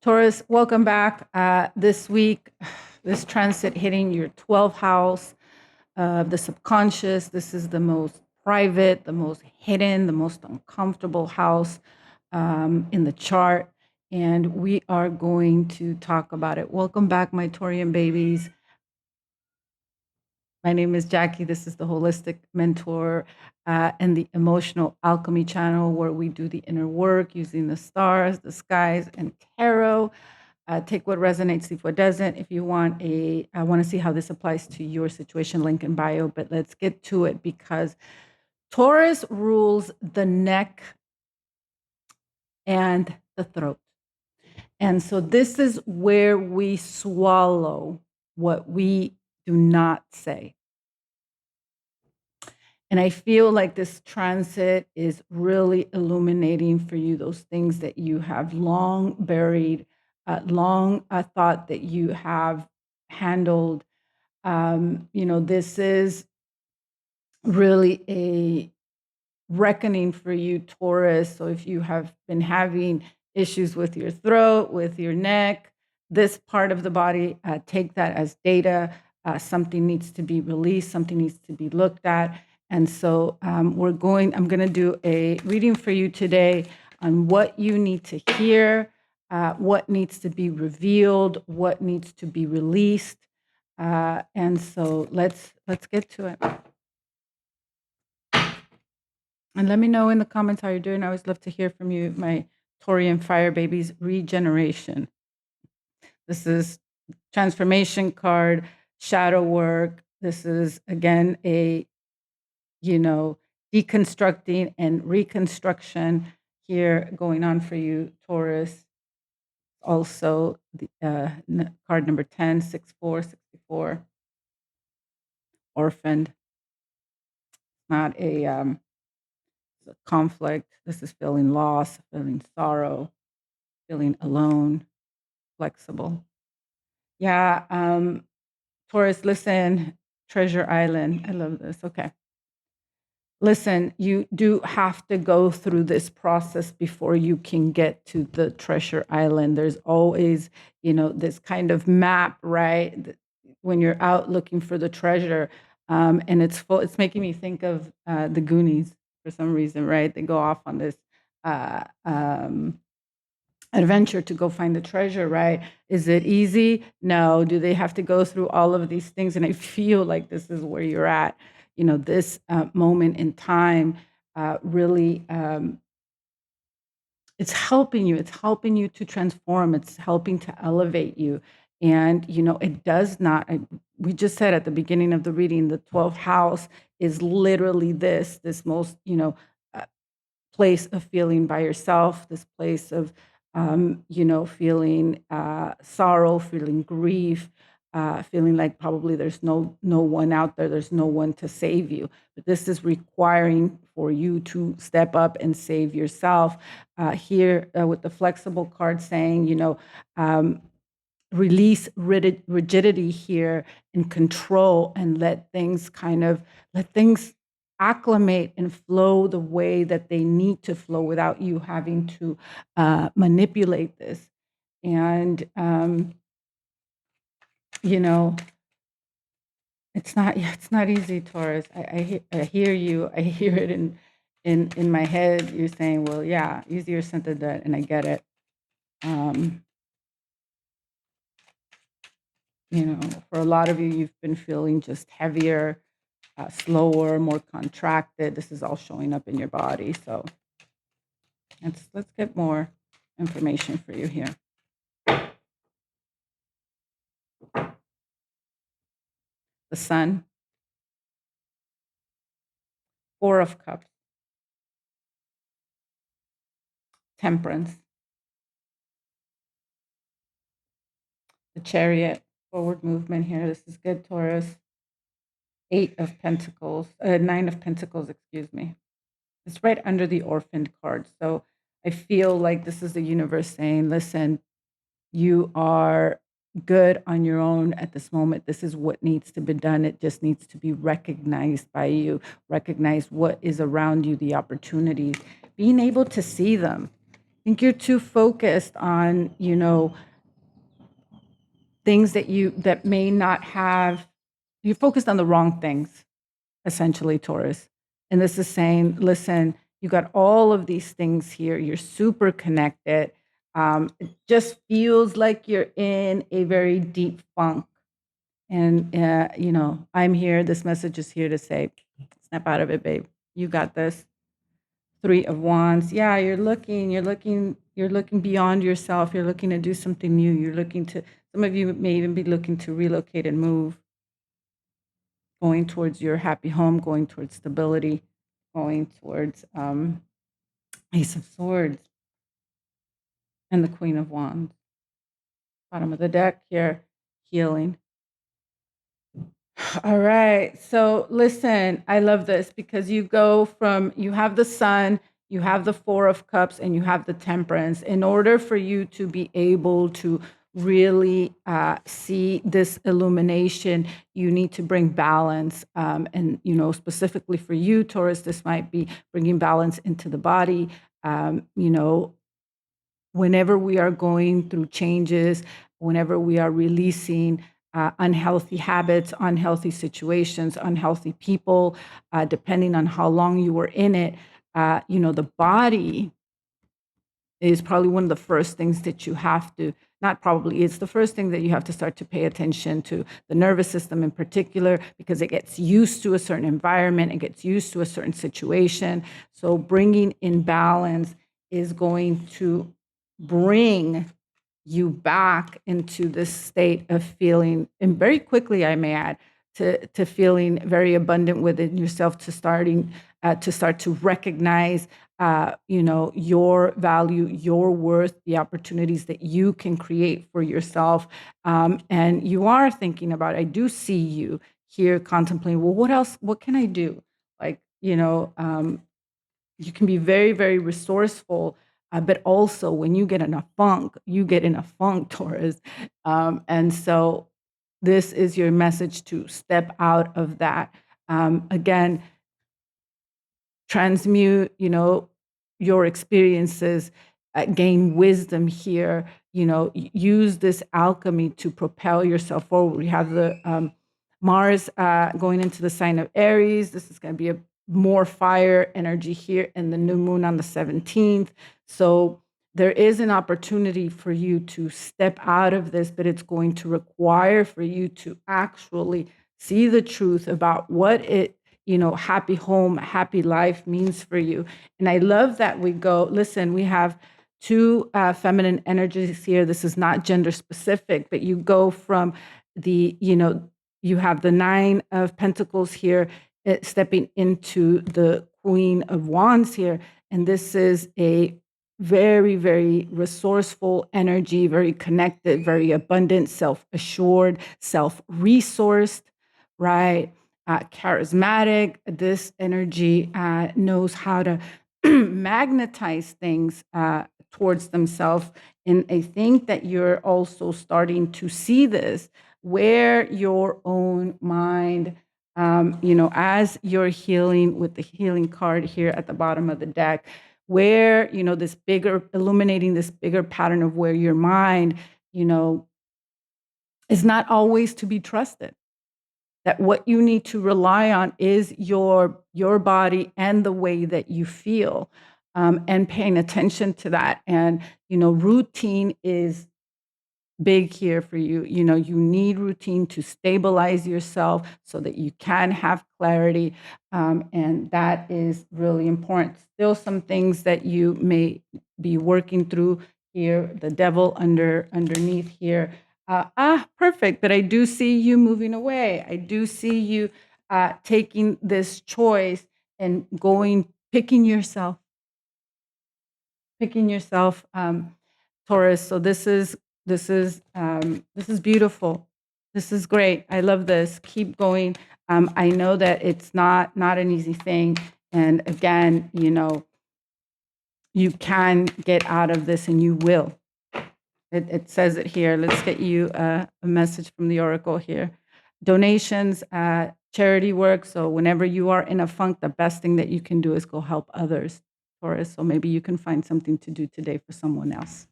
Taurus, welcome back. This week, this transit hitting your 12th house of the subconscious. This is the most private, the most hidden, the most uncomfortable house in the chart. And we are going to talk about it. Welcome back, my Taurian babies. My name is Jackie. This is the Holistic Mentor and the Emotional Alchemy channel, where we do the inner work using the stars, the skies, and tarot. Take what resonates, leave what doesn't. If you want I want to see how this applies to your situation, link in bio, but let's get to it because Taurus rules the neck and the throat. And so this is where we swallow what we do not say. And I feel like this transit is really illuminating for you those things that you have long buried, long thought that you have handled. This is really a reckoning for you, Taurus. So if you have been having issues with your throat, with your neck, this part of the body, take that as data. Something needs to be released, something needs to be looked at. And so I'm going to do a reading for you today on what you need to hear, what needs to be revealed, what needs to be released. And so let's get to it. And let me know in the comments how you're doing. I always love to hear from you, my Taurian fire babies. Regeneration. This is transformation card, shadow work. This is, again, a, deconstructing and reconstruction here going on for you, Taurus. Also, the card number 10, 6464. Orphaned. Not a conflict. This is feeling loss, feeling sorrow, feeling alone, flexible. Yeah, Taurus, listen, Treasure Island. I love this. Okay. Listen, you do have to go through this process before you can get to the Treasure Island. There's always, this kind of map, right? When you're out looking for the treasure. And it's making me think of the Goonies for some reason, right? They go off on this adventure to go find the treasure, right? Is it easy? No. Do they have to go through all of these things? And I feel like this is where you're at. This moment in time really, it's helping you. It's helping you to transform. It's helping to elevate you. And, it does not, we just said at the beginning of the reading, the 12th house is literally this most, place of feeling by yourself, this place of, feeling sorrow, feeling grief, feeling like probably there's no one out there, there's no one to save you. But this is requiring for you to step up and save yourself. Here with the flexible card saying, release rigidity here and control and let things acclimate and flow the way that they need to flow without you having to manipulate this. And, it's not easy, Taurus. I hear you. I hear it in my head. You're saying, well, yeah, easier said than done, and I get it. For a lot of you, you've been feeling just heavier, slower, more contracted. This is all showing up in your body. So let's get more information for you here. The Sun, 4 of Cups, Temperance, the Chariot, forward movement here. This is good, Taurus. 8 of Pentacles, 9 of Pentacles, excuse me. It's right under the Orphaned card. So I feel like this is the universe saying, listen, you are good on your own at this moment. This is what needs to be done. It just needs to be recognized by you. Recognize what is around you, the opportunities, being able to see them. think you're too focused on, things that may not have, you're focused on the wrong things, essentially, Taurus. And this is saying, listen, you got all of these things here. You're super connected. It just feels like you're in a very deep funk. And, I'm here. This message is here to say, snap out of it, babe. You got this. Three of Wands. Yeah, you're looking beyond yourself. You're looking to do something new. You're looking to, some of you may even be looking to relocate and move, going towards your happy home, going towards stability, going towards Ace of Swords and the Queen of Wands. Bottom of the deck here, healing. All right. So listen, I love this because you go from, you have the Sun, you have the Four of Cups, and you have the Temperance. In order for you to be able to really see this illumination, you need to bring balance. And, specifically for you, Taurus, this might be bringing balance into the body. Whenever we are going through changes, whenever we are releasing unhealthy habits, unhealthy situations, unhealthy people, depending on how long you were in it, the body is probably one of the first things that you have to, not probably, it's the first thing that you have to start to pay attention to, the nervous system in particular, because it gets used to a certain environment, it gets used to a certain situation. So bringing in balance is going to bring you back into this state of feeling, and very quickly, I may add, to feeling very abundant within yourself, to start to recognize, your value, your worth, the opportunities that you can create for yourself. And you are thinking about, I do see you here contemplating, well, what else? What can I do? Like, you can be very, very resourceful, but also when you get in a funk, you get in a funk, Taurus. And so this is your message to step out of that. Again, transmute, your experiences, gain wisdom here, use this alchemy to propel yourself forward. We have the Mars going into the sign of Aries. This is going to be a more fire energy here, and the new moon on the 17th. So there is an opportunity for you to step out of this, but it's going to require for you to actually see the truth about what it, happy home, happy life means for you. And I love that we go, listen, we have two feminine energies here. This is not gender specific, but you go from the, you have the Nine of Pentacles here, stepping into the Queen of Wands here. And this is a very, very resourceful energy, very connected, very abundant, self-assured, self-resourced, right? Charismatic. This energy knows how to magnetize things towards themselves. And I think that you're also starting to see this, where your own mind, as you're healing with the healing card here at the bottom of the deck, where, this bigger, illuminating this bigger pattern of where your mind, is not always to be trusted. That what you need to rely on is your body and the way that you feel, and paying attention to that. And, routine is big here for you. You need routine to stabilize yourself so that you can have clarity. And that is really important. Still some things that you may be working through here, the devil underneath here. Perfect. But I do see you moving away. I do see you taking this choice and picking yourself, Taurus. So this is beautiful. This is great. I love this. Keep going. I know that it's not an easy thing. And again, you can get out of this, and you will. It says it here. Let's get you a message from the Oracle here. Donations, charity work. So whenever you are in a funk, the best thing that you can do is go help others. Taurus. So maybe you can find something to do today for someone else.